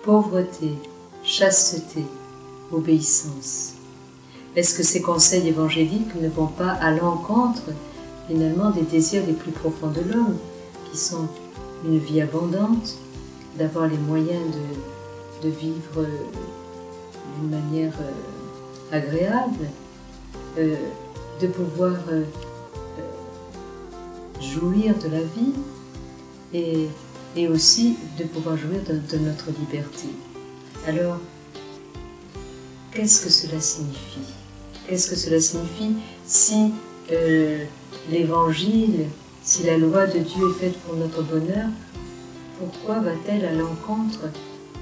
pauvreté, chasteté, obéissance. Est-ce que ces conseils évangéliques ne vont pas à l'encontre finalement des désirs les plus profonds de l'homme, qui sont une vie abondante, d'avoir les moyens de vivre d'une manière agréable, de pouvoir jouir de la vie et aussi de pouvoir jouir de notre liberté. Alors, qu'est-ce que cela signifie? Qu'est-ce que cela signifie si l'Évangile, si la loi de Dieu est faite pour notre bonheur, pourquoi va-t-elle à l'encontre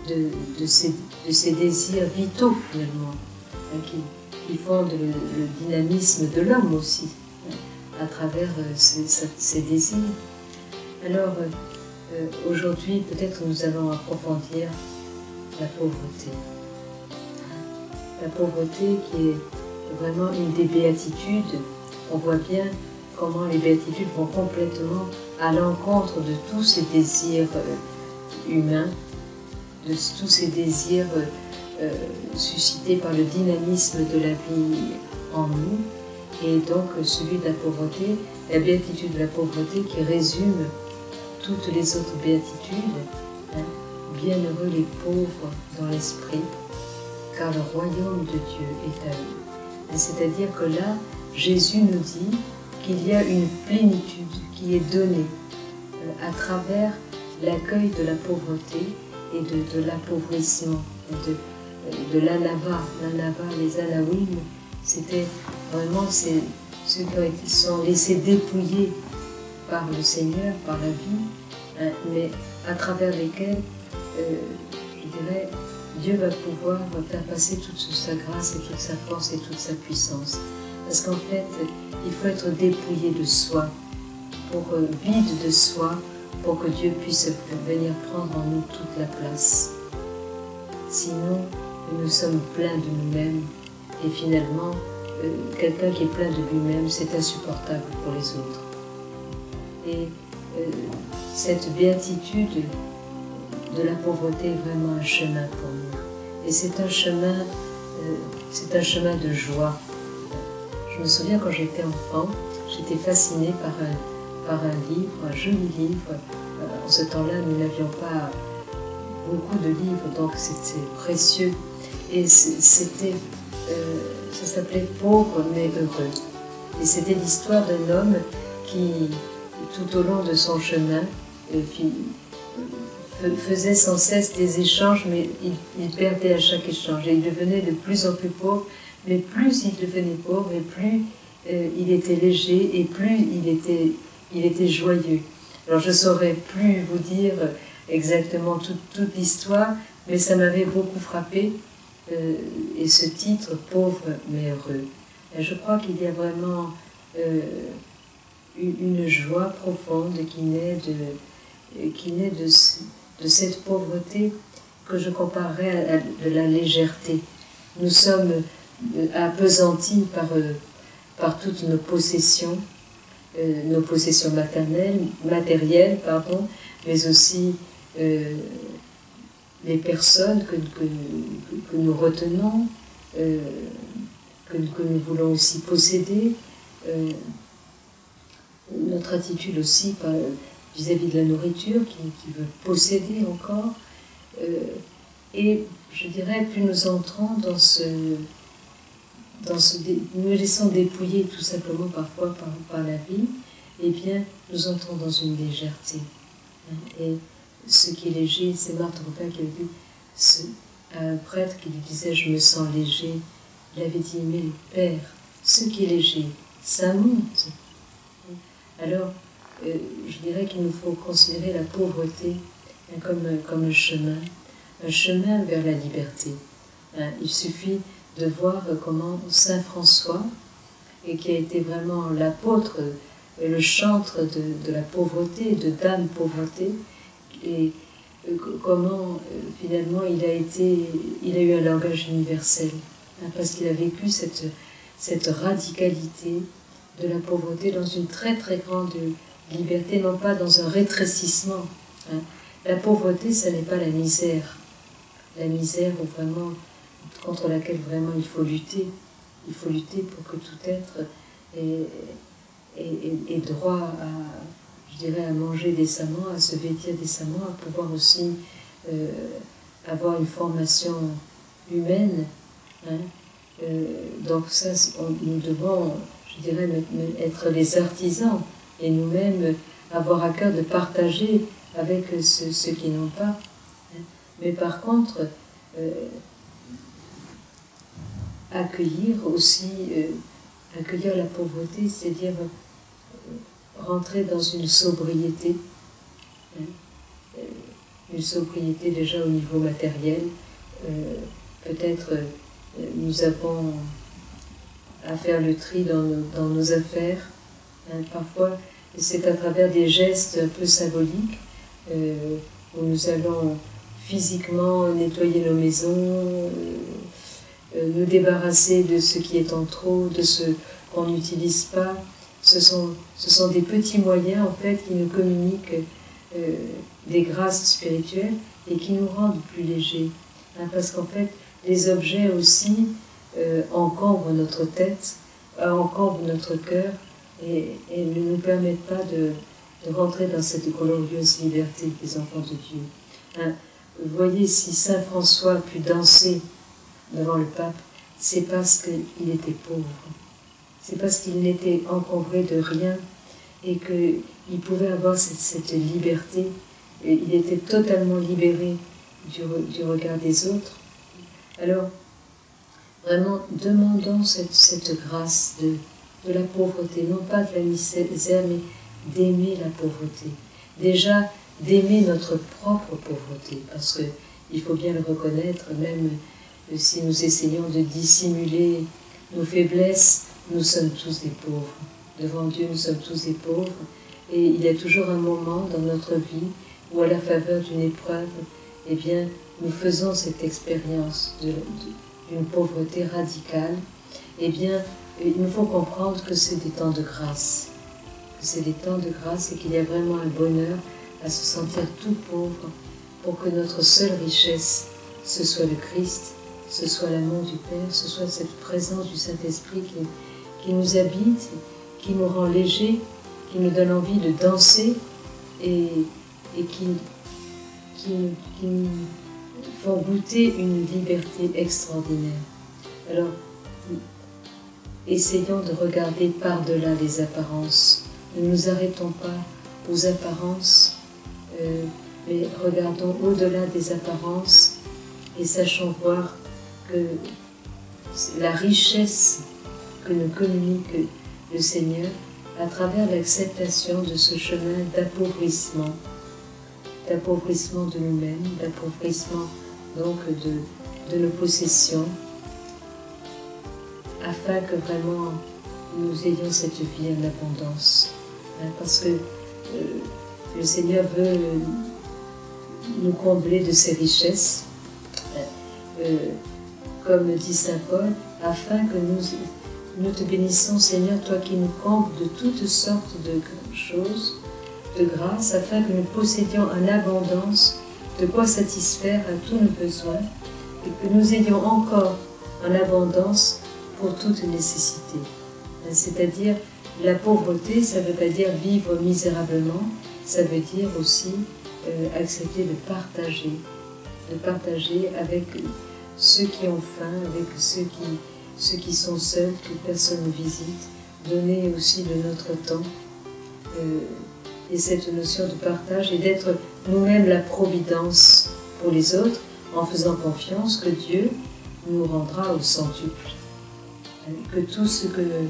de ces désirs vitaux finalement, qui fondent le dynamisme de l'homme aussi, à travers ces désirs? Alors, aujourd'hui, peut-être nous allons approfondir la pauvreté. La pauvreté qui est vraiment une des béatitudes. On voit bien comment les béatitudes vont complètement à l'encontre de tous ces désirs humains, de tous ces désirs suscités par le dynamisme de la vie en nous, et donc celui de la pauvreté, la béatitude de la pauvreté qui résume toutes les autres béatitudes. Bienheureux les pauvres dans l'esprit, car le royaume de Dieu est à eux. C'est-à-dire que là, Jésus nous dit qu'il y a une plénitude qui est donnée à travers l'accueil de la pauvreté et de l'appauvrissement, de l'anava. L'anava, les anawim, c'était vraiment ceux qui sont laissés dépouiller par le Seigneur, par la vie, mais à travers lesquels, je dirais, Dieu va pouvoir faire passer toute sa grâce et toute sa force et toute sa puissance. Parce qu'en fait, il faut être dépouillé de soi, vide de soi, pour que Dieu puisse venir prendre en nous toute la place. Sinon, nous sommes pleins de nous-mêmes, et finalement, quelqu'un qui est plein de lui-même, c'est insupportable pour les autres. Et cette béatitude de la pauvreté est vraiment un chemin pour nous. Et c'est un chemin de joie. Je me souviens quand j'étais enfant, j'étais fascinée par un livre, un joli livre. En ce temps-là, nous n'avions pas beaucoup de livres, donc c'était précieux. Et ça s'appelait « Pauvre mais heureux ». Et c'était l'histoire d'un homme qui, tout au long de son chemin, faisait sans cesse des échanges, mais il perdait à chaque échange. Et il devenait de plus en plus pauvre, mais plus il devenait pauvre, et plus il était léger, et plus il était joyeux. Alors je ne saurais plus vous dire exactement toute l'histoire, mais ça m'avait beaucoup frappé, et ce titre, « Pauvre mais heureux ». Et je crois qu'il y a vraiment une joie profonde qui naît de cette pauvreté que je comparerais à de la légèreté. Nous sommes appesantis par toutes nos possessions matérielles, mais aussi les personnes que nous retenons, que nous voulons aussi posséder, notre attitude aussi vis-à-vis de la nourriture qui veut posséder encore. Et je dirais, plus nous entrons nous laissons dépouiller tout simplement parfois par la vie, eh bien nous entrons dans une légèreté. Et ce qui est léger, c'est Marthe Robin qui avait dit, à un prêtre qui lui disait « je me sens léger », il avait dit « mais Père, ce qui est léger, ça monte ». Alors, je dirais qu'il nous faut considérer la pauvreté comme un chemin vers la liberté. Il suffit de voir comment Saint François, et qui a été vraiment l'apôtre, le chantre de la pauvreté, de Dame Pauvreté, et comment finalement il a eu un langage universel, parce qu'il a vécu cette radicalité de la pauvreté dans une très très grande liberté, non pas dans un rétrécissement. La pauvreté, ce n'est pas la misère. la misère ou vraiment, contre laquelle vraiment il faut lutter. Il faut lutter pour que tout être ait droit à, je dirais, à manger décemment, à se vêtir décemment, à pouvoir aussi avoir une formation humaine. Hein. Donc ça, nous devons, je dirais, être les artisans et nous-mêmes avoir à cœur de partager avec ceux qui n'ont pas. Hein. Mais par contre, accueillir aussi, accueillir la pauvreté, c'est-à-dire rentrer dans une sobriété. Hein. Une sobriété déjà au niveau matériel. Peut-être nous avons à faire le tri dans nos affaires. Hein, parfois, c'est à travers des gestes un peu symboliques où nous allons physiquement nettoyer nos maisons, nous débarrasser de ce qui est en trop, de ce qu'on n'utilise pas. Ce sont des petits moyens en fait qui nous communiquent des grâces spirituelles et qui nous rendent plus légers. Hein, parce qu'en fait, les objets aussi encombrent notre tête, encombrent notre cœur et ne nous permettent pas de rentrer dans cette glorieuse liberté des enfants de Dieu. Hein, vous voyez, si Saint François a pu danser devant le pape, c'est parce qu'il était pauvre. C'est parce qu'il n'était encombré de rien et qu'il pouvait avoir cette liberté. Et il était totalement libéré du regard des autres. Alors, vraiment, demandons cette grâce de la pauvreté, non pas de la misère, mais d'aimer la pauvreté. Déjà, d'aimer notre propre pauvreté, parce qu'il faut bien le reconnaître, même si nous essayons de dissimuler nos faiblesses, nous sommes tous des pauvres. Devant Dieu, nous sommes tous des pauvres. Et il y a toujours un moment dans notre vie où, à la faveur d'une épreuve, eh bien, nous faisons cette expérience d'une pauvreté radicale. Eh bien, il nous faut comprendre que c'est des temps de grâce. Que c'est des temps de grâce et qu'il y a vraiment un bonheur à se sentir tout pauvre pour que notre seule richesse, ce soit le Christ, ce soit l'amour du Père, ce soit cette présence du Saint-Esprit qui nous habite, qui nous rend légers, qui nous donne envie de danser et qui nous font goûter une liberté extraordinaire. Alors, essayons de regarder par-delà les apparences. Ne nous arrêtons pas aux apparences, mais regardons au-delà des apparences et sachons voir que la richesse que nous communique le Seigneur à travers l'acceptation de ce chemin d'appauvrissement de nous-mêmes, d'appauvrissement donc de nos possessions, afin que vraiment nous ayons cette vie en abondance. Parce que le Seigneur veut nous combler de ses richesses, comme dit Saint Paul, afin que nous te bénissons, Seigneur, toi qui nous combles de toutes sortes de choses, de grâce, afin que nous possédions en abondance de quoi satisfaire à tous nos besoins et que nous ayons encore en abondance pour toute nécessité. C'est-à-dire, la pauvreté, ça ne veut pas dire vivre misérablement, ça veut dire aussi accepter de partager avec ceux qui ont faim, avec ceux qui sont seuls, que personne ne visite, donner aussi de notre temps. Et cette notion de partage et d'être nous-mêmes la providence pour les autres en faisant confiance que Dieu nous rendra au centuple. Que tout ce que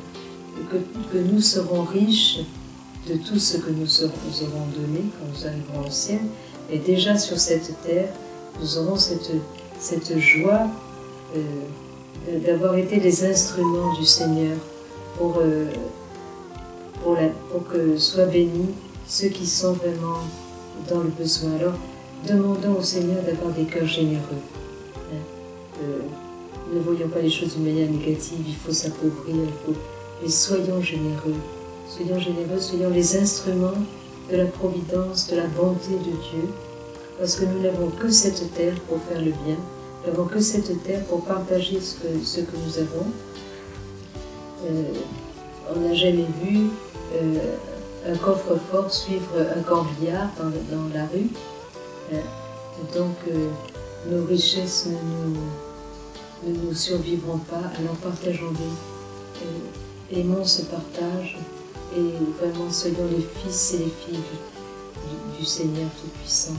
nous serons riches de tout ce que nous aurons donné quand nous arriverons au ciel. Et déjà sur cette terre, nous aurons cette joie d'avoir été les instruments du Seigneur pour que soient bénis ceux qui sont vraiment dans le besoin. Alors, demandons au Seigneur d'avoir des cœurs généreux. Ne voyons pas les choses d'une manière négative, il faut s'appauvrir, mais soyons généreux, soyons les instruments de la providence, de la bonté de Dieu, parce que nous n'avons que cette terre pour faire le bien, nous n'avons que cette terre pour partager ce que nous avons. On n'a jamais vu un coffre-fort suivre un corbillard dans la rue. Donc nos richesses ne nous survivront pas, alors partageons-les. Aimons ce partage et vraiment soyons les fils et les filles du Seigneur Tout-Puissant.